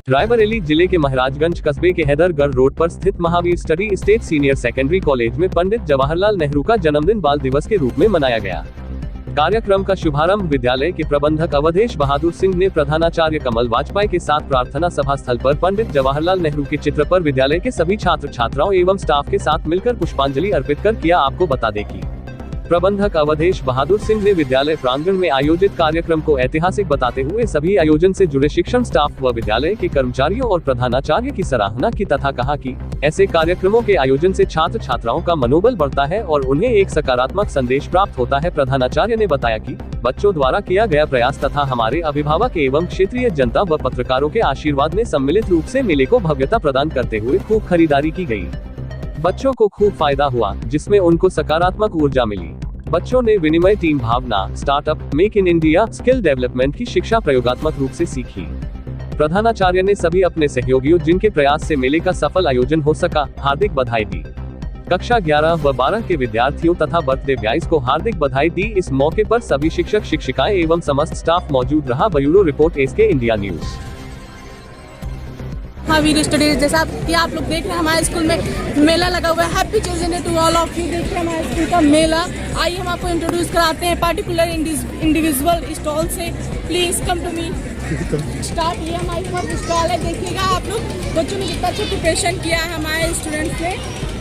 रायबरेली जिले के महाराजगंज कस्बे के हैदरगढ़ रोड पर स्थित Mahavir steady state senior secondary college में पंडित जवाहरलाल नेहरू का जन्मदिन बाल दिवस के रूप में मनाया गया। कार्यक्रम का शुभारंभ विद्यालय के प्रबंधक अवधेश बहादुर सिंह ने प्रधानाचार्य कमल वाजपेयी के साथ प्रार्थना सभा स्थल पर पंडित जवाहरलाल नेहरू के चित्र पर विद्यालय के सभी छात्र छात्राओं एवं स्टाफ के साथ मिलकर पुष्पांजलि अर्पित कर किया। आपको बता दें कि प्रबंधक अवधेश बहादुर सिंह ने विद्यालय प्रांगण में आयोजित कार्यक्रम को ऐतिहासिक बताते हुए सभी आयोजन से जुड़े शिक्षण स्टाफ व विद्यालय के कर्मचारियों और प्रधानाचार्य की सराहना की तथा कहा कि ऐसे कार्यक्रमों के आयोजन से छात्र छात्राओं का मनोबल बढ़ता है और उन्हें एक सकारात्मक संदेश प्राप्त होता है। प्रधानाचार्य ने बताया कि बच्चों द्वारा किया गया प्रयास तथा हमारे अभिभावक एवं क्षेत्रीय जनता व पत्रकारों के आशीर्वाद ने सम्मिलित रूप से मेले को भव्यता प्रदान करते हुए खूब खरीदारी की गई। बच्चों को खूब फायदा हुआ, जिसमें उनको सकारात्मक ऊर्जा मिली। बच्चों ने विनिमय, टीम भावना, startup, make in India, skill development की शिक्षा प्रयोगात्मक रूप से सीखी। प्रधानाचार्य ने सभी अपने सहयोगियों जिनके प्रयास से मेले का सफल आयोजन हो सका, हार्दिक बधाई दी। कक्षा 11 व 12 के विद्यार्थियों तथा बर्थडे बॉयज को हार्दिक बधाई दी। इस मौके पर सभी शिक्षक शिक्षिकाएं एवं समस्त स्टाफ मौजूद रहा। Bureau report SK India news. Mahavir study, जैसा कि आप लोग देख रहे हैं हमारे स्कूल में मेला लगा हुआ है। Happy children day to all of you. देख रहे हैं हमारे स्कूल का मेला। आइए हम आपको इंट्रोड्यूस कराते हैं पार्टिकुलर इंडिविजुअल स्टॉल से। Please come to me start. ये हमारी फर्स्ट स्टॉल है। देखिएगा आप लोग बच्चों ने कितना अच्छा प्रिपरेशन किया है हमारे स्टूडेंट्स ने।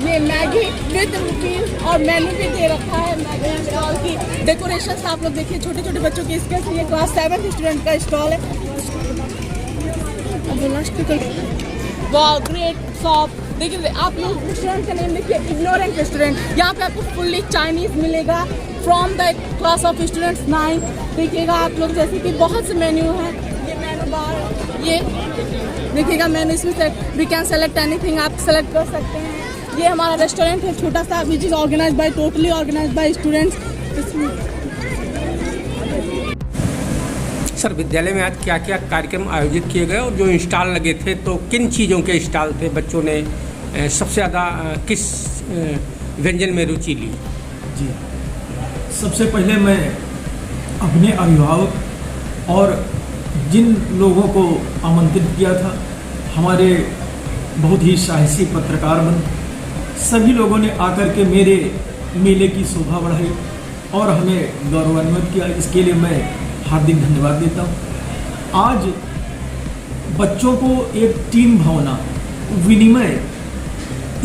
ये मैगी विद कुकीज और मेन्यू भी दे रखा है। मैगी स्टॉल की डेकोरेशन आप लोग देखिए, छोटे छोटे बच्चों की। इसके ये क्लास 7 स्टूडेंट का स्टॉल है। वाह, ग्रेट शॉप। देखिए आप लोग रेस्टोरेंट का नेम देखिए, इग्नोरेंट रेस्टोरेंट। यहाँ पे आपको फुल्ली चाइनीज मिलेगा from the class of students 9। देखिएगा आप लोग, जैसे कि बहुत से मेन्यू हैं। ये मेनू बार, ये देखिएगा मेन्यू, इसमें से वी कैन सेलेक्ट एनीथिंग, आप सेलेक्ट कर सकते हैं। ये हमारा रेस्टोरेंट है छोटा सा, which is organise by totally organise by students. Sir, विद्यालय में आज क्या क्या कार्यक्रम आयोजित किए गए और जो स्टॉल लगे थे, तो किन चीज़ों के स्टॉल थे? बच्चों ने सबसे ज़्यादा किस व्यंजन में रुचि ली? जी, सबसे पहले मैं अपने अभिभावक और जिन लोगों को आमंत्रित किया था, हमारे बहुत ही साहसी पत्रकार बन, सभी लोगों ने आकर के मेरे मेले की शोभा बढ़ाई और हमें गौरवान्वित किया। इसके लिए मैं हार्दिक धन्यवाद देता हूँ। आज बच्चों को एक टीम भावना, विनिमय,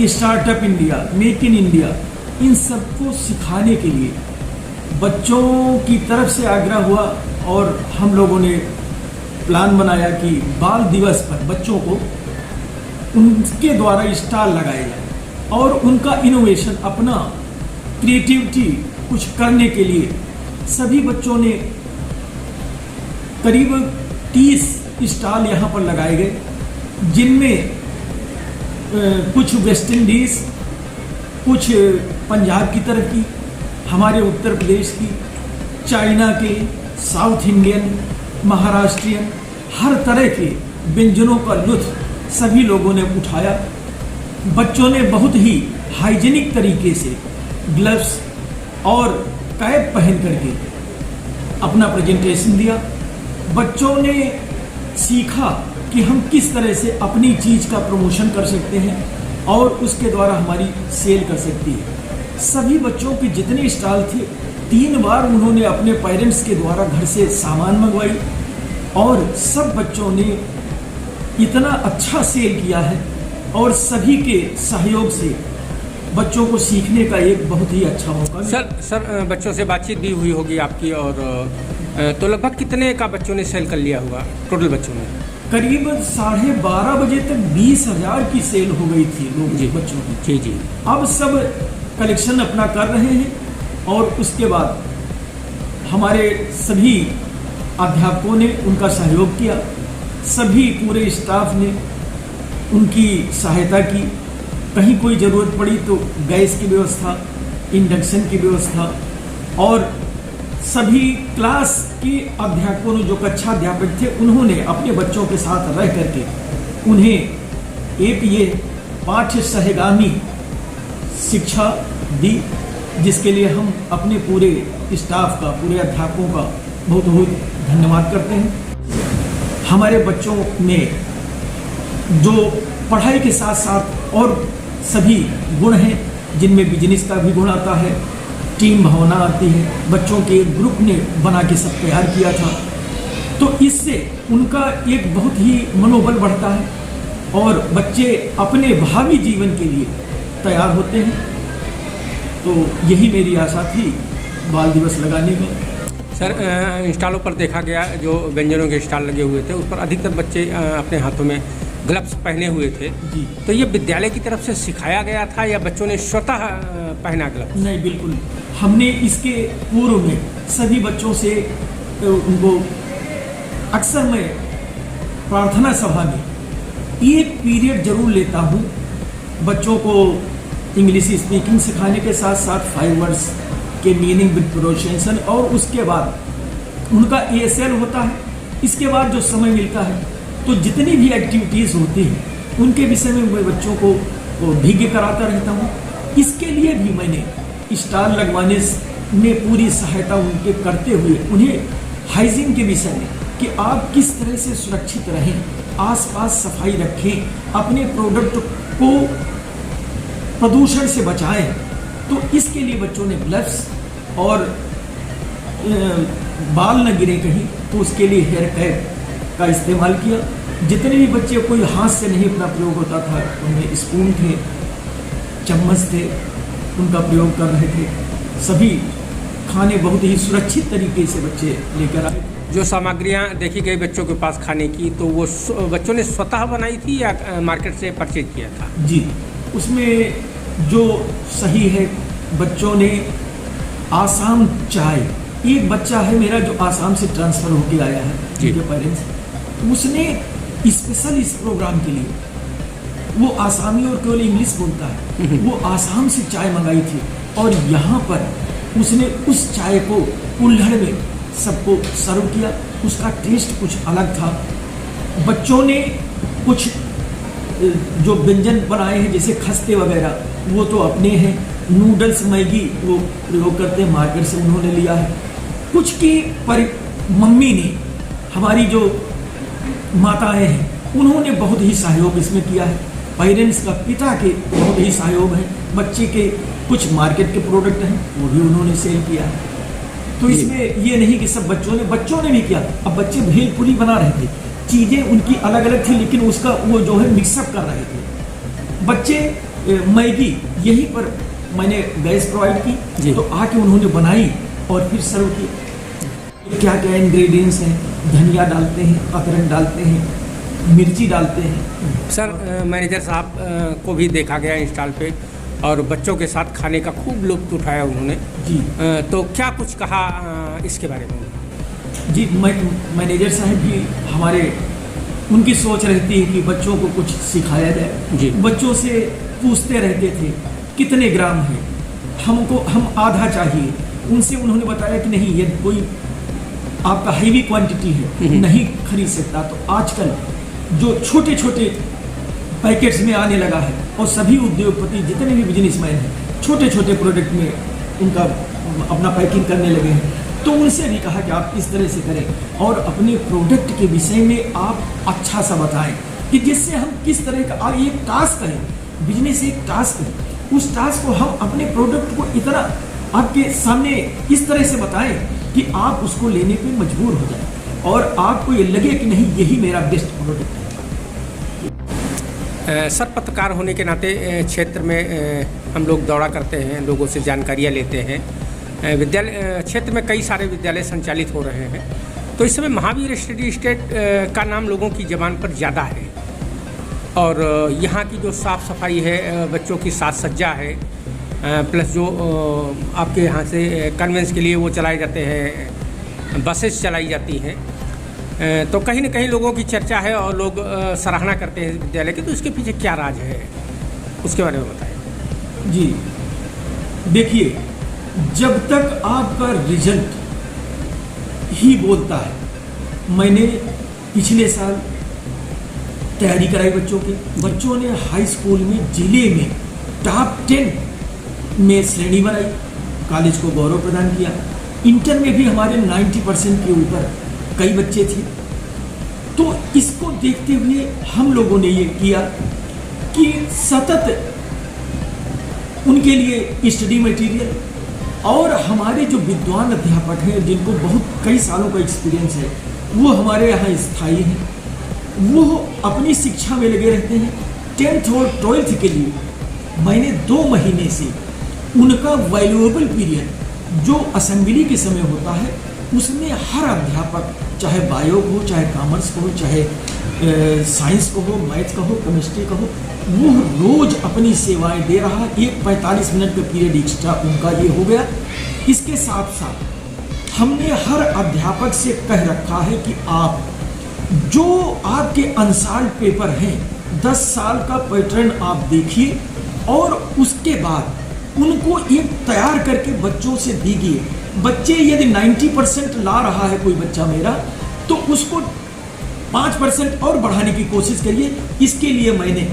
startup India, make in India, इन सबको सिखाने के लिए बच्चों की तरफ से आग्रह हुआ और हम लोगों ने प्लान बनाया कि बाल दिवस पर बच्चों को उनके द्वारा स्टॉल लगाया जाए और उनका इनोवेशन, अपना क्रिएटिविटी कुछ करने के लिए सभी बच्चों ने करीब 30 स्टॉल यहाँ पर लगाए गए, जिनमें कुछ वेस्ट इंडीज, कुछ पंजाब की तरफ की, हमारे उत्तर प्रदेश की, चाइना के, साउथ इंडियन, महाराष्ट्रियन, हर तरह के व्यंजनों का लुत्फ सभी लोगों ने उठाया। बच्चों ने बहुत ही हाइजीनिक तरीके से ग्लव्स और कैप पहन करके अपना प्रेजेंटेशन दिया। बच्चों ने सीखा कि हम किस तरह से अपनी चीज़ का प्रमोशन कर सकते हैं और उसके द्वारा हमारी सेल कर सकती है। सभी बच्चों के जितने स्टॉल थे, 3 बार उन्होंने अपने पेरेंट्स के द्वारा घर से सामान मंगवाई और सब बच्चों ने इतना अच्छा सेल किया है और सभी के सहयोग से बच्चों को सीखने का एक बहुत ही अच्छा मौका। सर, बच्चों से बातचीत भी हुई होगी आपकी, और तो लगभग कितने का बच्चों ने सेल कर लिया होगा? टोटल बच्चों ने करीब 12:30 बजे तक 20,000 की सेल हो गई थी लोग जी, बच्चों की। जी। अब सब कलेक्शन अपना कर रहे हैं और उसके बाद हमारे सभी अध्यापकों ने उनका सहयोग किया, सभी पूरे स्टाफ ने उनकी सहायता की। कहीं कोई ज़रूरत पड़ी तो गैस की व्यवस्था, इंडक्शन की व्यवस्था, और सभी क्लास के अध्यापकों ने, जो कक्षा अध्यापक थे, उन्होंने अपने बच्चों के साथ रह करके उन्हें एक ये पाठ्य सहगामी शिक्षा दी, जिसके लिए हम अपने पूरे स्टाफ का, पूरे अध्यापकों का बहुत बहुत धन्यवाद करते हैं। हमारे बच्चों ने जो पढ़ाई के साथ साथ और सभी गुण हैं, जिनमें बिजनेस का भी गुण आता है, टीम भावना आती है। बच्चों के एक ग्रुप ने बना के सब तैयार किया था, तो इससे उनका एक बहुत ही मनोबल बढ़ता है और बच्चे अपने भावी जीवन के लिए तैयार होते हैं। तो यही मेरी आशा थी बाल दिवस लगाने में। सर, इंस्टॉलों पर देखा गया जो व्यंजनों के स्टॉल लगे हुए थे, उस पर अधिकतर बच्चे अपने हाथों में ग्लव्स पहने हुए थे। जी। तो ये विद्यालय की तरफ से सिखाया गया था या बच्चों ने स्वतः पहना ग्लव्स? नहीं, बिल्कुल हमने इसके पूर्व में सभी बच्चों से उनको अक्सर मैं प्रार्थना सभा में एक पीरियड जरूर लेता हूँ बच्चों को इंग्लिश स्पीकिंग सिखाने के साथ साथ 5 वर्ड्स के मीनिंग विद प्रोनाउंसिएशन, और उसके बाद उनका ASL होता है। इसके बाद जो समय मिलता है तो जितनी भी एक्टिविटीज़ होती हैं उनके विषय में मैं बच्चों को भिज्ञ कराता रहता हूँ। इसके लिए भी मैंने स्टॉल लगवाने में पूरी सहायता उनके करते हुए उन्हें हाइजीन के विषय में कि आप किस तरह से सुरक्षित रहें, आसपास सफाई रखें, अपने प्रोडक्ट को प्रदूषण से बचाएं। तो इसके लिए बच्चों ने ग्लव्स और बाल न गिरे कहीं, तो उसके लिए हेयर कैप का इस्तेमाल किया। जितने भी बच्चे कोई हाथ से नहीं अपना प्रयोग होता था, उनमें स्पून थे, चम्मच थे, उनका प्रयोग कर रहे थे। सभी खाने बहुत ही सुरक्षित तरीके से बच्चे लेकर आए। जो सामग्रियां देखी गई बच्चों के पास खाने की, तो वो बच्चों ने स्वतः बनाई थी या मार्केट से परचेज किया था? जी, उसमें जो सही है, बच्चों ने आसाम चाय, एक बच्चा है मेरा जो आसाम से ट्रांसफ़र होके आया है, उनके पेरेंट्स, उसने स्पेशल इस प्रोग्राम के लिए, वो आसामी और केवल इंग्लिश बोलता है, वो आसाम से चाय मंगाई थी और यहाँ पर उसने उस चाय को कुल्हड़ में सबको सर्व किया। उसका टेस्ट कुछ अलग था। बच्चों ने कुछ जो व्यंजन बनाए हैं जैसे खस्ते वगैरह, वो तो अपने हैं। नूडल्स, मैगी वो प्रयोग करते हैं, मार्केट से उन्होंने लिया है। कुछ की मम्मी ने, हमारी जो माताएं हैं, उन्होंने बहुत ही सहयोग इसमें किया है। पेरेंट्स का, पिता के बहुत ही सहयोग है। बच्चे के कुछ मार्केट के प्रोडक्ट हैं, वो भी उन्होंने सेल किया है। तो इसमें ये नहीं कि सब बच्चों ने भी किया। अब बच्चे भेलपुरी बना रहे थे, चीज़ें उनकी अलग अलग थी, लेकिन उसका वो जो है मिक्सअप कर रहे थे। बच्चे मैगी, यहीं पर मैंने गैस प्रोवाइड की, तो आके उन्होंने बनाई और फिर सर्व की। क्या क्या इंग्रेडिएंट्स हैं, धनिया डालते हैं, अदरक डालते हैं, मिर्ची डालते हैं। सर, मैनेजर साहब को भी देखा गया इंस्टॉल पे और बच्चों के साथ खाने का खूब लुत्फ उठाया उन्होंने जी। तो क्या कुछ कहा इसके बारे में? जी, मैनेजर साहब भी हमारे, उनकी सोच रहती है कि बच्चों को कुछ सिखाया जाए। जी। बच्चों से पूछते रहते थे कितने ग्राम है, हम आधा चाहिए। उनसे उन्होंने बताया कि नहीं, ये कोई आपका हैवी क्वांटिटी है, नहीं खरीद सकता। तो आजकल जो छोटे छोटे पैकेट्स में आने लगा है और सभी उद्योगपति जितने भी बिजनेसमैन हैं छोटे छोटे प्रोडक्ट में उनका अपना पैकिंग करने लगे हैं। तो उनसे भी कहा कि आप इस तरह से करें और अपने प्रोडक्ट के विषय में आप अच्छा सा बताएं कि जिससे हम किस तरह का एक टास्क है, बिजनेस एक टास्क है, उस टास्क को हम अपने प्रोडक्ट को इतना आपके सामने इस तरह से बताएं कि आप उसको लेने पे मजबूर हो जाए और आपको ये लगे कि नहीं, यही मेरा बेस्ट प्रोडक्ट है। सर, पत्रकार होने के नाते क्षेत्र में हम लोग दौरा करते हैं, लोगों से जानकारियाँ लेते हैं। विद्यालय क्षेत्र में कई सारे विद्यालय संचालित हो रहे हैं, तो इस समय महावीर स्टडी स्टेट का नाम लोगों की ज़बान पर ज़्यादा है और यहाँ की जो साफ़ सफाई है, बच्चों की साज सज्जा है, प्लस जो आपके यहाँ से कन्वेंस के लिए वो चलाए जाते हैं, बसेस चलाई जाती हैं, तो कहीं ना कहीं लोगों की चर्चा है और लोग सराहना करते हैं विद्यालय की। तो इसके पीछे क्या राज है, उसके बारे में बताएं। जी, देखिए, जब तक आपका रिजल्ट ही बोलता है, मैंने पिछले साल तैयारी कराई बच्चों की। बच्चों ने हाई स्कूल में जिले में टॉप 10 में श्रेणी बनाई, कॉलेज को गौरव प्रदान किया। इंटर में भी हमारे 90% के ऊपर कई बच्चे थे। तो इसको देखते हुए हम लोगों ने ये किया कि सतत उनके लिए स्टडी मटेरियल, और हमारे जो विद्वान अध्यापक हैं जिनको बहुत कई सालों का एक्सपीरियंस है, वो हमारे यहाँ स्थायी हैं, वो अपनी शिक्षा में लगे रहते हैं। 10th और 12th के लिए मैंने 2 महीने से उनका वैल्यूएबल पीरियड जो असेंबली के समय होता है, उसमें हर अध्यापक, चाहे बायो को हो, चाहे कॉमर्स को हो, चाहे साइंस को हो, मैथ का हो, केमिस्ट्री का हो, वो रोज अपनी सेवाएं दे रहा। एक 45 मिनट का पीरियड एक्स्ट्रा उनका ये हो गया। इसके साथ साथ हमने हर अध्यापक से कह रखा है कि आप जो आपके अनसॉल्व्ड पेपर हैं, 10 साल का पैटर्न आप देखिए और उसके बाद उनको एक तैयार करके बच्चों से दीजिए। बच्चे यदि 90% ला रहा है कोई बच्चा मेरा, तो उसको 5% और बढ़ाने की कोशिश करिए। इसके लिए मैंने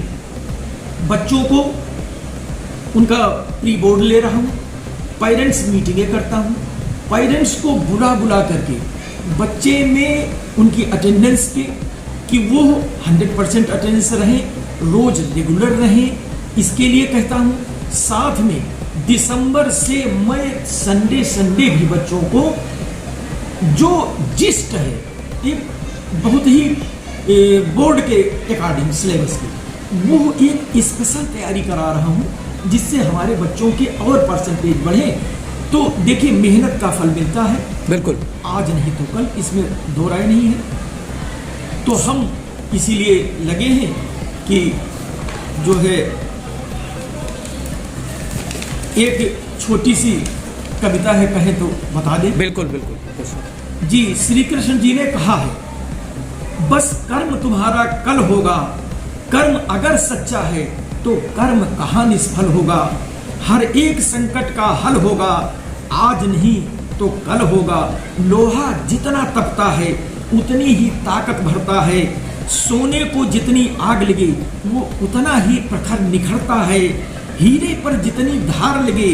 बच्चों को उनका प्री बोर्ड ले रहा हूँ, पेरेंट्स मीटिंगें करता हूँ, पेरेंट्स को बुला करके बच्चे में उनकी अटेंडेंस के कि वो 100% अटेंडेंस रहें, रोज रेगुलर रहें, इसके लिए कहता हूँ। साथ में दिसंबर से मैं संडे भी बच्चों को जो जिस्ट है, एक बहुत ही बोर्ड के अकॉर्डिंग सिलेबस की, वो एक स्पेशल तैयारी करा रहा हूँ जिससे हमारे बच्चों के और परसेंटेज बढ़े। तो देखिए, मेहनत का फल मिलता है, बिल्कुल, आज नहीं तो कल, इसमें दो राय नहीं है। तो हम इसीलिए लगे हैं कि जो है एक छोटी सी कविता है, कहें तो बता दें। बिल्कुल बिल्कुल जी, श्री कृष्ण जी ने कहा है, बस कर्म तुम्हारा कल होगा, कर्म अगर सच्चा है तो कर्म कहाँ निष्फल होगा। हर एक संकट का हल होगा, आज नहीं तो कल होगा। लोहा जितना तपता है उतनी ही ताकत भरता है, सोने को जितनी आग लगे वो उतना ही प्रखर निखरता है। हीरे पर जितनी धार लगे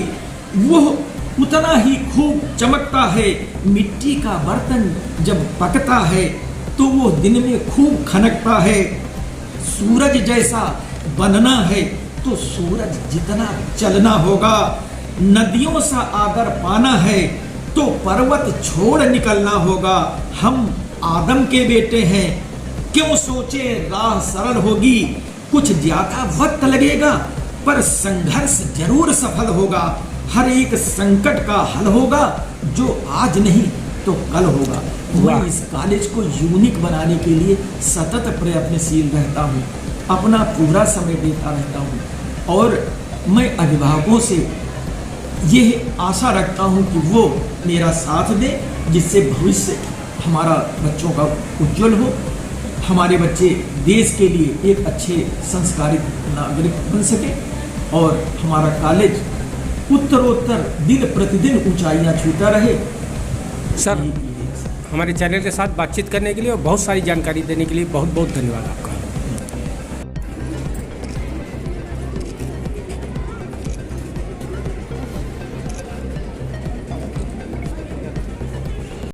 वो उतना ही खूब चमकता है। मिट्टी का बर्तन जब पकता है तो वो दिन में खूब खनकता है। सूरज जैसा बनना है तो सूरज जितना चलना होगा। नदियों सा आदर पाना है तो पर्वत छोड़ निकलना होगा। हम आदम के बेटे हैं, क्यों सोचे राह सरल होगी। कुछ ज्यादा वक्त लगेगा पर संघर्ष जरूर सफल होगा। हर एक संकट का हल होगा, जो आज नहीं तो कल होगा। मैं इस कॉलेज को यूनिक बनाने के लिए सतत प्रयत्नशील रहता हूँ, अपना पूरा समय देता रहता हूँ, और मैं अभिभावकों से यह आशा रखता हूँ कि वो मेरा साथ दें, जिससे भविष्य हमारा बच्चों का उज्जवल हो, हमारे बच्चे देश के लिए एक अच्छे संस्कारित नागरिक बन सके और हमारा कॉलेज उत्तरोत्तर दिन प्रतिदिन ऊंचाइयां छूता रहे। सर, हमारे चैनल के साथ बातचीत करने के लिए और बहुत सारी जानकारी देने के लिए बहुत बहुत धन्यवाद आपका।